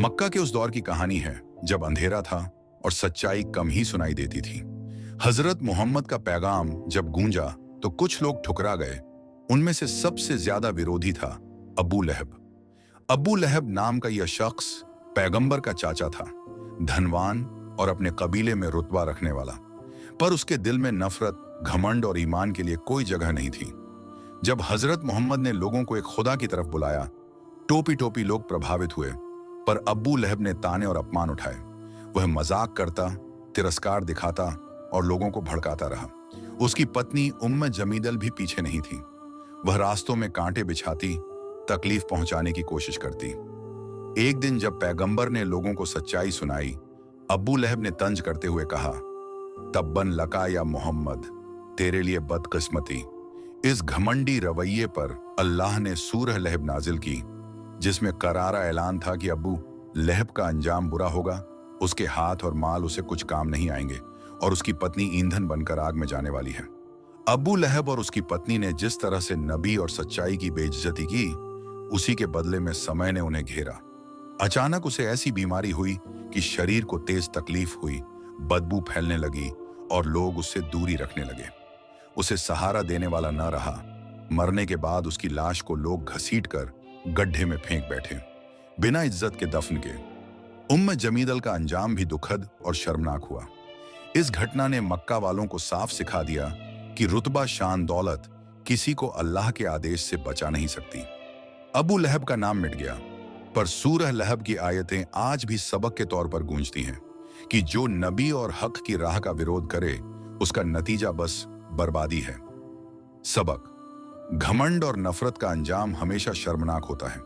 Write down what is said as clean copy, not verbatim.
मक्का के उस दौर की कहानी है जब अंधेरा था और सच्चाई कम ही सुनाई देती थी। हजरत मोहम्मद का पैगाम जब गूंजा तो कुछ लोग ठुकरा गए। उनमें से सबसे ज्यादा विरोधी था अबू लहब। अबू लहब नाम का यह शख्स पैगंबर का चाचा था, धनवान और अपने कबीले में रुतबा रखने वाला, पर उसके दिल में नफरत, घमंड और ईमान के लिए कोई जगह नहीं थी। जब हजरत मोहम्मद ने लोगों को एक खुदा की तरफ बुलाया, टोपी टोपी लोग प्रभावित हुए, पर अबू लहब ने ताने और अपमान उठाए। वह मजाक करता, तिरस्कार दिखाता और लोगों को भड़काता रहा। उसकी पत्नी उम्मे जमीदल भी पीछे नहीं थी। वह रास्तों में कांटे बिछाती, तकलीफ पहुंचाने की कोशिश करती। एक दिन जब पैगंबर ने लोगों को सच्चाई सुनाई, अबू लहब ने तंज करते हुए कहा, तब्बन लका या मोहम्मद, तेरे लिए बदकिस्मती। इस घमंडी रवैये पर अल्लाह ने सूरह लहब नाजिल की, जिसमें करारा ऐलान था कि अबू लहब का अंजाम बुरा होगा, उसके हाथ और माल उसे कुछ काम नहीं आएंगे और उसकी पत्नी ईंधन बनकर आग में जाने वाली है। अबू लहब और उसकी पत्नी ने जिस तरह से नबी और सच्चाई की बेइज्जती की, उसी के बदले में समय ने उन्हें घेरा। अचानक उसे ऐसी बीमारी हुई कि शरीर को तेज तकलीफ हुई, बदबू फैलने लगी और लोग उससे दूरी रखने लगे। उसे सहारा देने वाला न रहा। मरने के बाद उसकी लाश को लोग घसीटकर गड्ढे में फेंक बैठे, बिना इज्जत के दफन के। उम्मे जमीदल का अंजाम भी दुखद और शर्मनाक हुआ। इस घटना ने मक्का वालों को साफ सिखा दिया कि रुतबा, शान, दौलत किसी को अल्लाह के आदेश से बचा नहीं सकती। अबू लहब का नाम मिट गया, पर सूरह लहब की आयतें आज भी सबक के तौर पर गूंजती हैं कि जो नबी और हक की राह का विरोध करे, उसका नतीजा बस बर्बादी है। सबक: घमंड और नफरत का अंजाम हमेशा शर्मनाक होता है।